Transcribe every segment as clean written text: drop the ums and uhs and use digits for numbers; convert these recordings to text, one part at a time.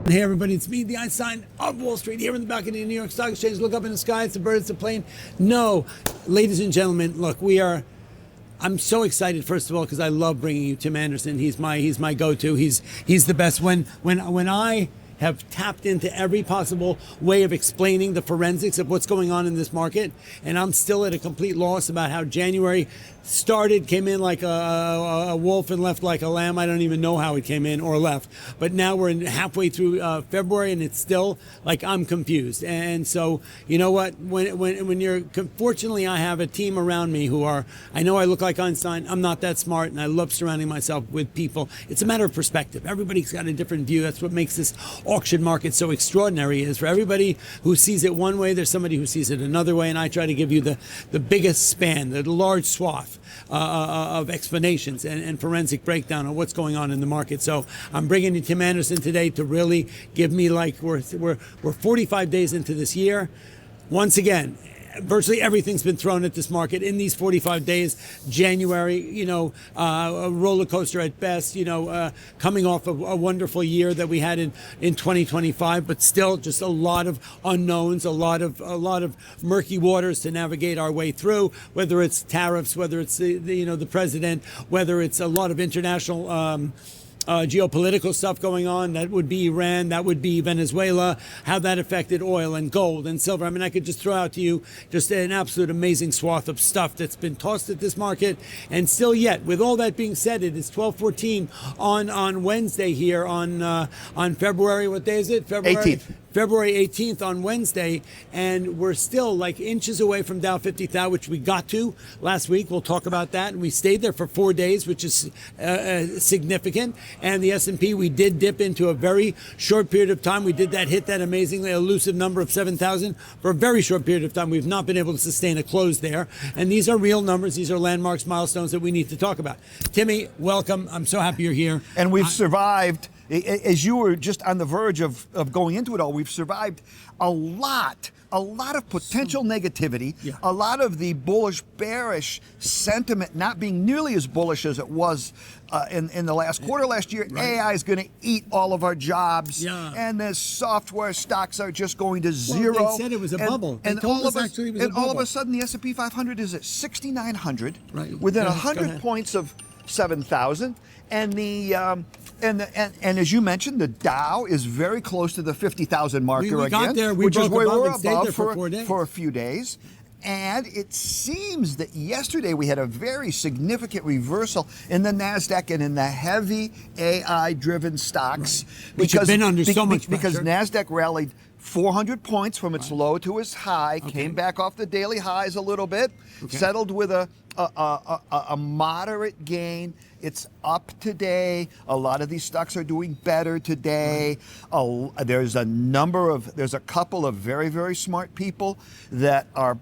Hey everybody, it's me, the Einstein of Wall Street, here in the balcony of the New York Stock Exchange. Look up in the sky, it's a bird, it's a plane. No, ladies and gentlemen, look, I'm so excited, first of all, because I love bringing you Tim Anderson. He's my go-to. He's the best. When I have tapped into every possible way of explaining the forensics of what's going on in this market, and I'm still at a complete loss about how January started, came in like a wolf and left like a lamb. I don't even know how it came in or left. But now we're halfway through February, and it's still like I'm confused. And so, you know what? When you're, fortunately, I have a team around me who are, I know I look like Einstein. I'm not that smart, and I love surrounding myself with people. It's a matter of perspective. Everybody's got a different view. That's what makes this auction market so extraordinary. Is for everybody who sees it one way, there's somebody who sees it another way, and I try to give you the biggest span, the large swath of explanations and forensic breakdown of what's going on in the market. So I'm bringing in Tim Anderson today to really give me, like, we're 45 days into this year. Once again, virtually everything's been thrown at this market in these 45 days. January, a roller coaster at best, coming off of a wonderful year that we had in 2025, but still just a lot of unknowns, a lot of murky waters to navigate our way through, whether it's tariffs, whether it's the president, whether it's a lot of international geopolitical stuff going on. That would be Iran, that would be Venezuela, how that affected oil and gold and silver. I mean, I could just throw out to you just an absolute amazing swath of stuff that's been tossed at this market. And still yet, with all that being said, it is 12:14 on Wednesday here on February, what day is it? February 18th on Wednesday, and we're still like inches away from Dow 50,000, which we got to last week. We'll talk about that. And we stayed there for 4 days, which is significant. And the S&P, we did dip into a very short period of time. We did hit that amazingly elusive number of 7,000 for a very short period of time. We've not been able to sustain a close there. And these are real numbers. These are landmarks, milestones that we need to talk about. Timmy, welcome. I'm so happy you're here. And we've survived. As you were just on the verge of going into it all, we've survived a lot of potential negativity, a lot of the bullish, bearish sentiment not being nearly as bullish as it was in the last quarter last year. Right. AI is going to eat all of our jobs, and the software stocks are just going to zero. Well, they said it was a bubble. And all of a sudden, the S&P 500 is at 6,900, within 100 points of 7,000, and and as you mentioned, the Dow is very close to the 50,000 marker we again, got there. which is where we're above for a few days. And it seems that yesterday we had a very significant reversal in the NASDAQ and in the heavy AI-driven stocks. Right. Which have been under so much pressure. Because NASDAQ rallied 400 points from its low to its high, came back off the daily highs a little bit, settled with a moderate gain. It's up today. A lot of these stocks are doing better today. There's a couple of very, very smart people that are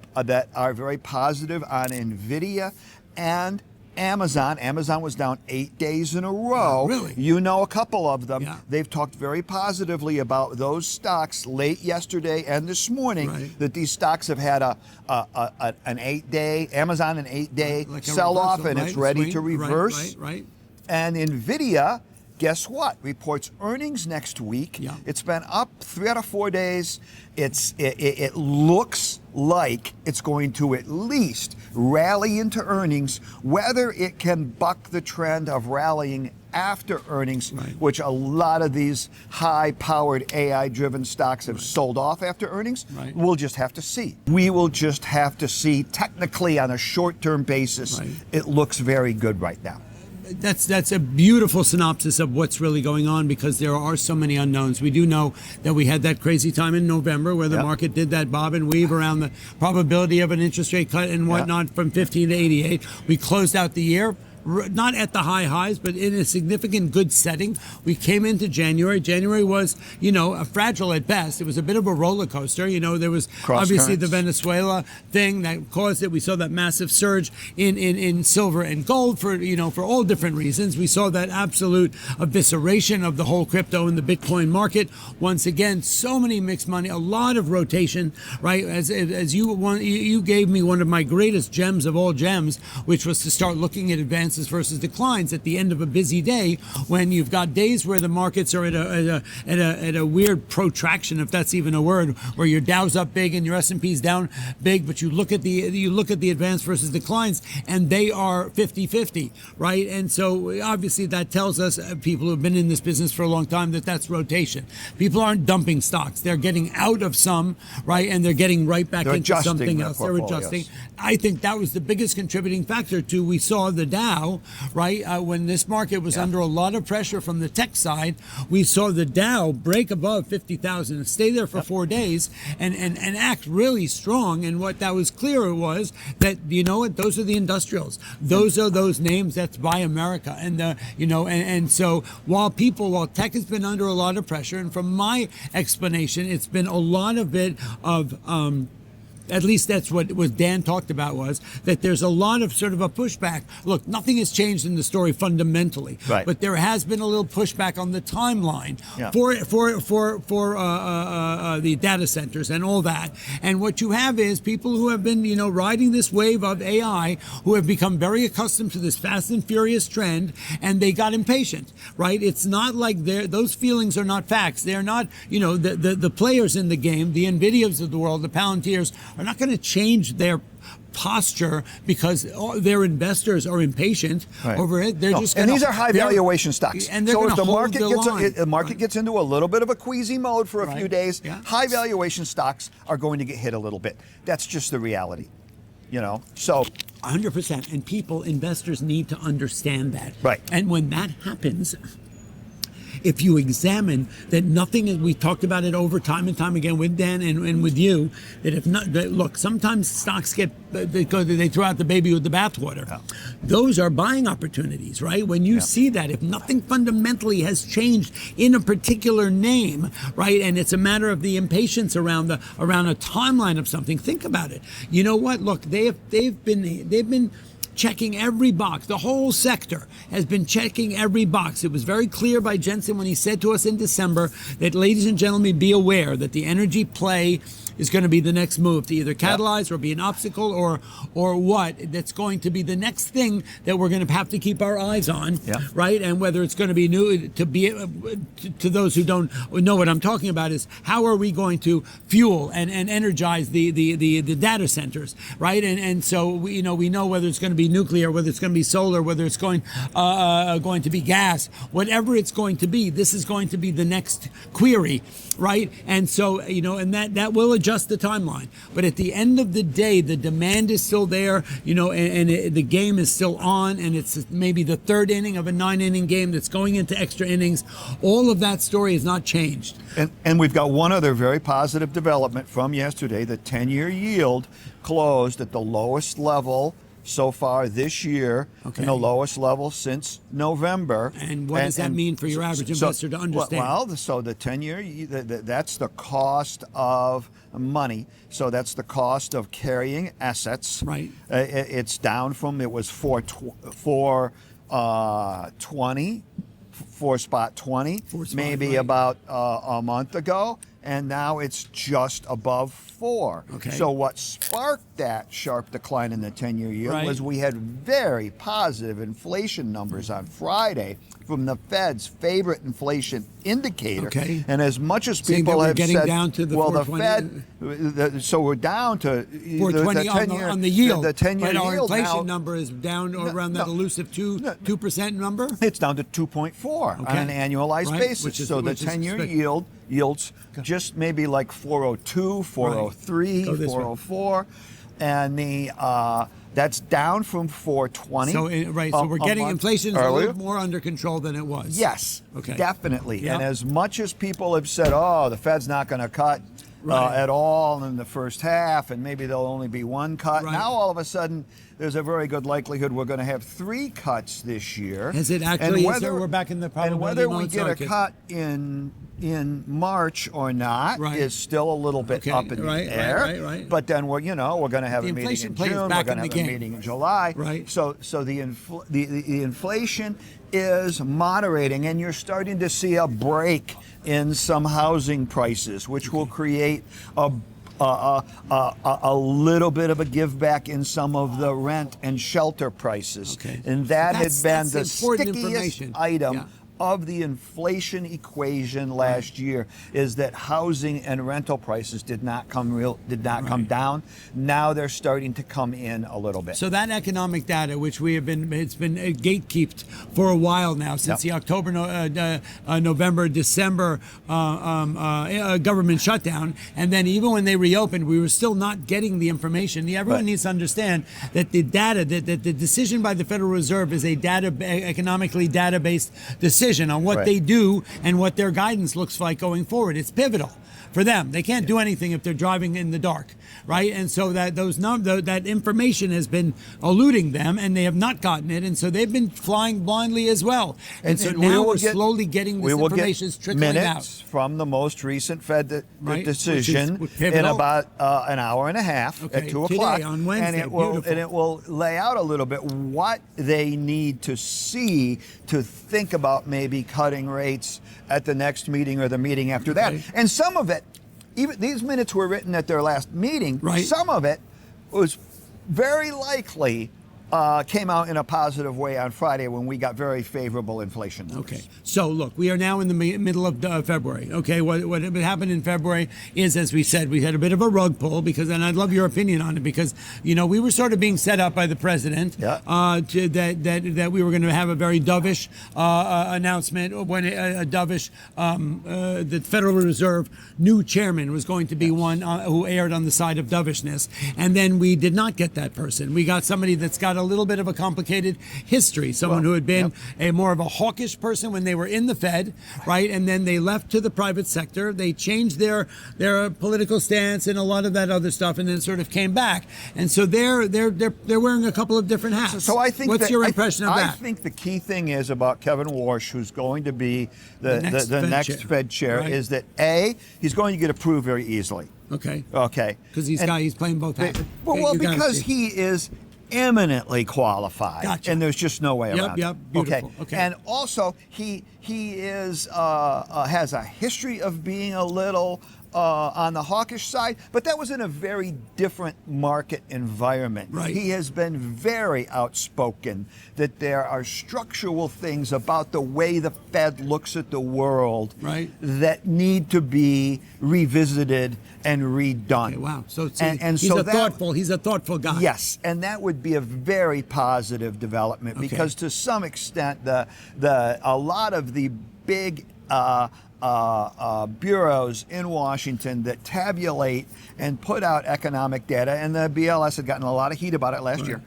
very positive on Nvidia and Amazon. Amazon was down 8 days in a row. Really? You know a couple of them. Yeah. They've talked very positively about those stocks late yesterday and this morning, that these stocks have had an 8-day, Amazon an 8-day like sell-off, and it's ready to reverse. Right. And Nvidia, guess what? Reports earnings next week. Yeah. It's been up 3 out of 4 days. It looks like it's going to at least rally into earnings. Whether it can buck the trend of rallying after earnings, which a lot of these high-powered AI-driven stocks have sold off after earnings, we'll just have to see. We will just have to see. Technically, on a short-term basis, it looks very good right now. That's a beautiful synopsis of what's really going on, because there are so many unknowns. We do know that we had that crazy time in November where the market did that bob and weave around the probability of an interest rate cut and whatnot from 15 to 88. We closed out the year not at the high highs, but in a significant good setting. We came into January. January was, a fragile at best. It was a bit of a roller coaster. There was obviously the Venezuela thing that caused it. We saw that massive surge in silver and gold for all different reasons. We saw that absolute evisceration of the whole crypto and the Bitcoin market. Once again, so many mixed money, a lot of rotation, right? As you gave me one of my greatest gems of all gems, which was to start looking at advanced advances versus declines at the end of a busy day, when you've got days where the markets are at a weird protraction, if that's even a word, where your Dow's up big and your S&P's down big, but you look at the advance versus declines and they are 50-50, right? And so obviously that tells us, people who have been in this business for a long time, that that's rotation. People aren't dumping stocks; they're getting out of some, right, and they're getting right back into something else. They're adjusting. I think that was the biggest contributing factor to, we saw the Dow, right, when this market was under a lot of pressure from the tech side. We saw the Dow break above 50,000 and stay there for 4 days and act really strong. And what that was clear was that, you know what, those are the industrials. Those are those names. That's Buy America. And and so while tech has been under a lot of pressure, and from my explanation, it's been a lot of it of at least that's what Dan talked about, was that there's a lot of sort of a pushback. Look, nothing has changed in the story fundamentally, right, but there has been a little pushback on the timeline for the data centers and all that. And what you have is people who have been, riding this wave of AI, who have become very accustomed to this fast and furious trend, and they got impatient, right? It's not like those feelings are not facts. They're not, the players in the game, the Nvidias of the world, the Palantirs, are not going to change their posture because their investors are impatient over it. They're just going to, and these are high valuation stocks. And so if the market gets into a little bit of a queasy mode for a few days, high valuation stocks are going to get hit a little bit. That's just the reality. So 100%. And investors need to understand that. Right. And when that happens, if you examine that we talked about it over time and time again with Dan and with you, look, sometimes stocks they throw out the baby with the bathwater. Yeah. Those are buying opportunities, right? When you see that, if nothing fundamentally has changed in a particular name, right, and it's a matter of the impatience around a timeline of something, think about it. You know what? Look, they've been checking every box. The whole sector has been checking every box. It was very clear by Jensen when he said to us in December that, ladies and gentlemen, be aware that the energy play is going to be the next move to either catalyze or be an obstacle or what. That's going to be the next thing that we're going to have to keep our eyes on, right? And whether it's going to be new to those who don't know what I'm talking about, is how are we going to fuel and energize the data centers, right? And so we know whether it's going to be nuclear, whether it's going to be solar, whether it's going to be gas, whatever it's going to be. This is going to be the next query, right? And so and that will adjust the timeline. But at the end of the day, the demand is still there, and the game is still on, and it's maybe the third inning of a 9-inning game that's going into extra innings. All of that story has not changed. And we've got one other very positive development from yesterday. The 10-year yield closed at the lowest level so far this year, and the lowest level since November. And what does that mean for your average investor to understand? Well, so the 10-year, that's the cost of money. So that's the cost of carrying assets. Right. It's down from, it was 4.20, spot 20, maybe about a month ago. And now it's just above 4. Okay. So what sparked that sharp decline in the 10-year yield was we had very positive inflation numbers on Friday from the Fed's favorite inflation indicator. Okay. And as much as people have said, down to the the Fed, so we're down to 420 on the yield. The 10-year yield our inflation now, number is down around that elusive 2% number. It's down to 2.4 on an annualized basis. So the 10-year yields just maybe like 402, 403, 404, and that's down from 420. So we're getting inflation a little more under control than it was. Yes, definitely. Yep. And as much as people have said, the Fed's not going to cut at all in the first half, and maybe there'll only be one cut. Now all of a sudden, there's a very good likelihood we're going to have 3 cuts this year. Is it actually? We're back in the probability. And whether we get a cut in March or not is still a little bit up in the air. Right. But then we're going to have a meeting in June. We're going to have a meeting in July. Right. So the inflation is moderating, and you're starting to see a break in some housing prices, which will create a little bit of a give back in some of the rent and shelter prices. Okay. And that had been the important stickiest information. item Yeah. of the inflation equation last year, is that housing and rental prices did not come down. Now they're starting to come in a little bit. So that economic data, which it's been gatekept for a while now, since the October, November, December government shutdown, and then even when they reopened, we were still not getting the information. Everyone needs to understand that the data, that the decision by the Federal Reserve is a economically data-based decision on what they do and what their guidance looks like going forward. It's pivotal for them. They can't do anything if they're driving in the dark, right? And so that information has been eluding them, and they have not gotten it, and so they've been flying blindly as well. And so now we're slowly getting this information trickling out. From the most recent Fed decision in about an hour and a half at 2 o'clock today, on Wednesday. and it will lay out a little bit what they need to see to think about maybe cutting rates at the next meeting or the meeting after that. And some of it, even these minutes were written at their last meeting. Some of it was very likely came out in a positive way on Friday when we got very favorable inflation numbers. Okay. So look, we are now in the middle of February. Okay. What happened in February is, as we said, we had a bit of a rug pull and I'd love your opinion on it, because we were sort of being set up by the president that we were going to have a very dovish announcement when a dovish the Federal Reserve new chairman was going to be one who erred on the side of dovishness, and then we did not get that person. We got somebody that's got a little bit of a complicated history, someone who had been a more of a hawkish person when they were in the Fed, right? And then they left to the private sector. They changed their political stance and a lot of that other stuff, and then sort of came back. And so they're wearing a couple of different hats. So I think what's your impression of that? I think the key thing is about Kevin Walsh, who's going to be the next Fed chair, is that he's going to get approved very easily. Okay. Because he's playing both hats. Well, because he is eminently qualified, and there's just no way around it. Beautiful. Okay. And also he is has a history of being a little on the hawkish side, but that was in a very different market environment. He has been very outspoken that there are structural things about the way the Fed looks at the world that need to be revisited and redone. Okay, wow. So he's a thoughtful guy. Yes, and that would be a very positive development, because to some extent a lot of the big bureaus in Washington that tabulate and put out economic data, and the BLS had gotten a lot of heat about it last year,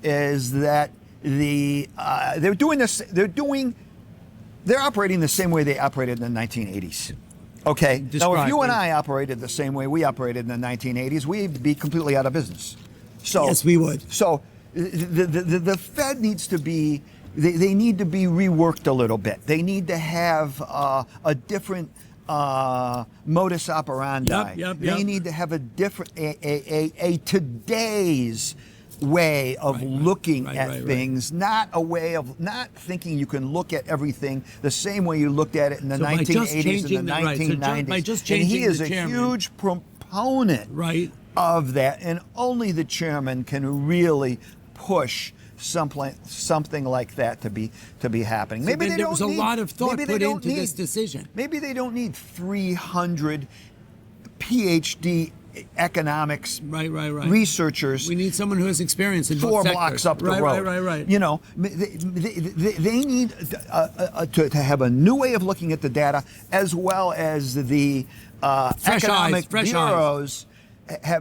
is that they're operating the same way they operated in the 1980s. Okay. Now, if you and I operated the same way we operated in the 1980s, we'd be completely out of business. So yes, we would. So the Fed needs to be. They need to be reworked a little bit. They need to have a different modus operandi. They need to have a different today's way of looking at things, not a way of not thinking you can look at everything the same way you looked at it in the 1980s and the 1990s. And he is a huge proponent of that, and only the chairman can really push something like that to be happening. Maybe there was a lot of thought put into this decision. Maybe they don't need 300 PhD economics researchers. We need someone who has experience in four both blocks up the road. Right. They need to have a new way of looking at the data, as well as the economic bureaus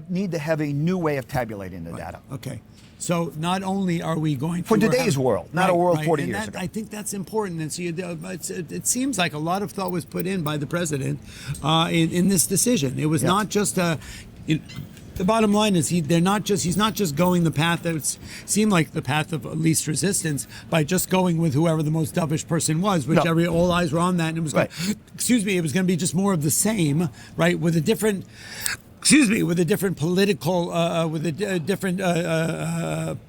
need to have a new way of tabulating the data. Okay. So not only are we going for today's world, not a world 40 years ago. I think that's important. And so it seems like a lot of thought was put in by the president in this decision. It was not just the bottom line is he's not just going the path that seemed like the path of least resistance by just going with whoever the most dovish person was, which all eyes were on that, and it was it was going to be just more of the same, with a different. With a different political,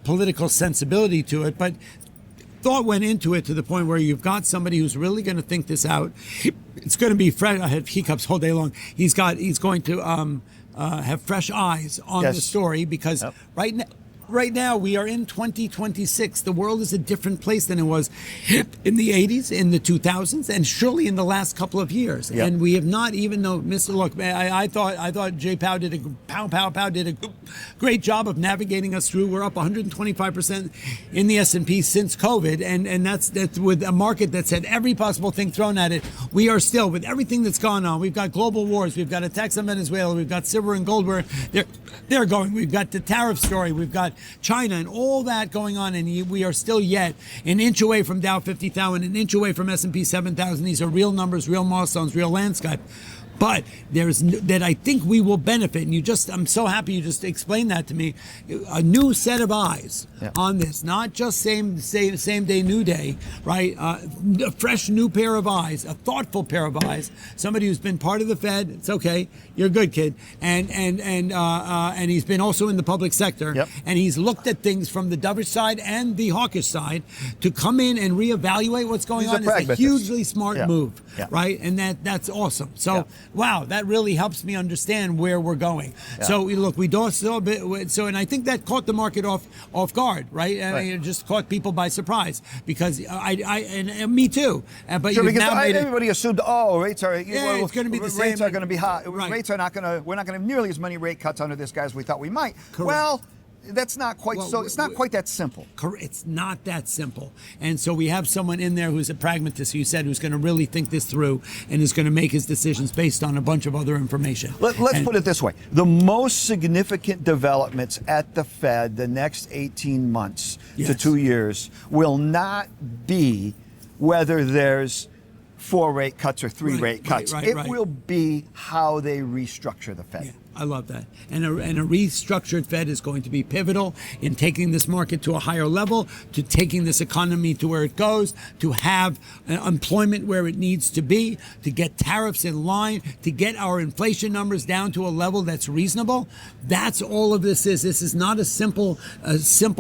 political sensibility to it, but thought went into it to the point where you've got somebody who's really going to think this out. It's going to be fresh. I had hiccups all day long. He's going to have fresh eyes on Yes. the story because Yep. right now we are in 2026. The world is a different place than it was in the 80s, in the 2000s, and surely in the last couple of years. Yep. And we have not even though look, I thought Jay Powell did a great job of navigating us through. We're up 125% in the S&P since COVID, and that's with a market that's had every possible thing thrown at it. We are still, with everything that's gone on, we've got global wars, we've got attacks on Venezuela, we've got silver and gold where they're going, we've got the tariff story, we've got China and all that going on, and we are still yet an inch away from Dow 50,000, an inch away from S&P 7,000. These are real numbers, real milestones, real landscape. But that I think we will benefit, and I'm so happy you just explained that to me. A new set of eyes on this, not just same day, new day, right? A fresh new pair of eyes, a thoughtful pair of eyes. Somebody who's been part of the Fed. It's okay, you're a good kid, and he's been also in the public sector, and he's looked at things from the dovish side and the hawkish side to come in and reevaluate what's going on. It's a hugely smart move, right? And that's awesome. So. Wow, that really helps me understand where we're going. So look, we do still a bit. And I think that caught the market off guard, right? I mean, it just caught people by surprise because and me too. But sure, because now everybody assumed, rates are it's going to be the same. Rates are going to be high. Right. Rates are not going to. We're not going to have nearly as many rate cuts under this guy as we thought we might. Correct. Well. That's not quite so. It's not quite that simple. It's not that simple. And so we have someone in there who's a pragmatist, you said, who's going to really think this through and is going to make his decisions based on a bunch of other information. Let's put it this way. The most significant developments at the Fed the next 18 months to 2 years will not be whether there's 4 rate cuts or 3 rate cuts. It will be how they restructure the Fed. Yeah. I love that. And a restructured Fed is going to be pivotal in taking this market to a higher level, to taking this economy to where it goes, to have employment where it needs to be, to get tariffs in line, to get our inflation numbers down to a level that's reasonable. That's all of this is. This is not a simple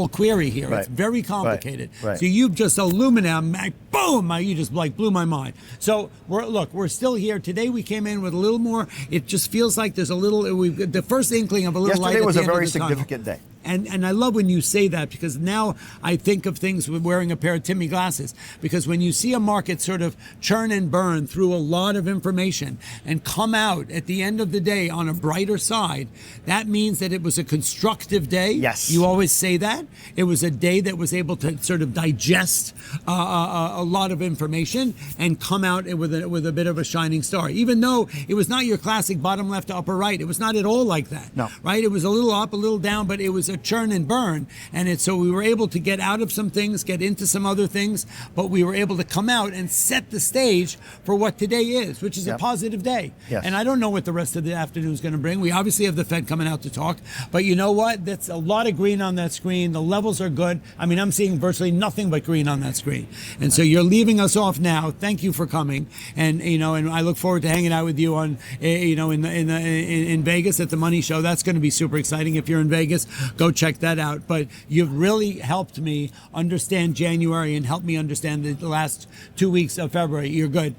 query here. Right. It's very complicated. Right. So you've just illuminated, boom, you just blew my mind. So we're still here. Today we came in with a little more, it just feels like there's a little, the first inkling of a little light. Yesterday was a very significant day. And I love when you say that because now I think of things with wearing a pair of Timmy glasses, because when you see a market sort of churn and burn through a lot of information and come out at the end of the day on a brighter side, that means that it was a constructive day. Yes. You always say that. It was a day that was able to sort of digest a lot of information and come out with a bit of a shining star. Even though it was not your classic bottom left to upper right. It was not at all like that. No. Right? It was a little up, a little down, but it was a churn and burn, and so we were able to get out of some things, get into some other things, but we were able to come out and set the stage for what today is, which is a positive day. Yes. And I don't know what the rest of the afternoon is going to bring. We obviously have the Fed coming out to talk, but you know what? That's a lot of green on that screen. The levels are good. I mean, I'm seeing virtually nothing but green on that screen, and so you're leaving us off now. Thank you for coming, and and I look forward to hanging out with you on in Vegas at the Money Show. That's going to be super exciting. If you're in Vegas, go check that out. But you've really helped me understand January and helped me understand the last 2 weeks of February. You're good.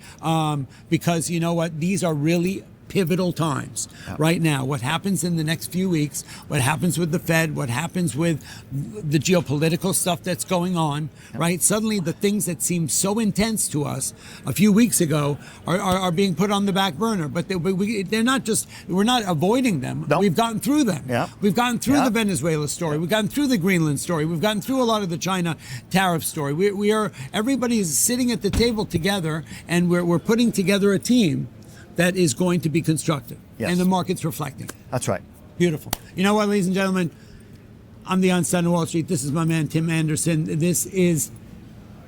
Because you know what? These are really pivotal times right now. What happens in the next few weeks, what happens with the Fed, what happens with the geopolitical stuff that's going on, right? Suddenly the things that seemed so intense to us a few weeks ago are being put on the back burner, but they're not just, we're not avoiding them. Nope. We've gotten through them. Yeah. We've gotten through the Venezuela story. We've gotten through the Greenland story. We've gotten through a lot of the China tariff story. Everybody is sitting at the table together, and we're putting together a team that is going to be constructive. Yes. And the market's reflecting. That's right. Beautiful. You know what, ladies and gentlemen? I'm the Einstein of Wall Street. This is my man, Tim Anderson. This is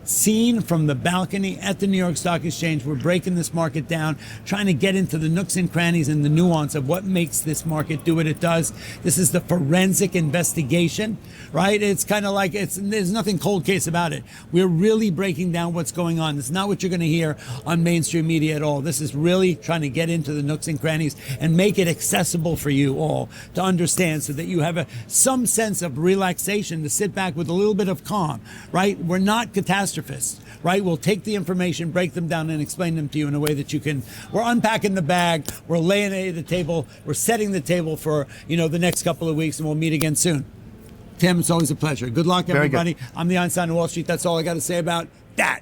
seen from the balcony at the New York Stock Exchange. We're breaking this market down, trying to get into the nooks and crannies and the nuance of what makes this market do what it does. This is the forensic investigation, right? It's kind of like there's nothing cold case about it. We're really breaking down what's going on. It's not what you're going to hear on mainstream media at all. This is really trying to get into the nooks and crannies and make it accessible for you all to understand, so that you have some sense of relaxation to sit back with a little bit of calm, right? We're not catastrophe catastrophists, right? We'll take the information, break them down, and explain them to you in a way that you can. We're unpacking the bag. We're laying it at the table. We're setting the table for the next couple of weeks, and we'll meet again soon. Tim, it's always a pleasure. Good luck, everybody. I'm the Einstein of Wall Street. That's all I got to say about that.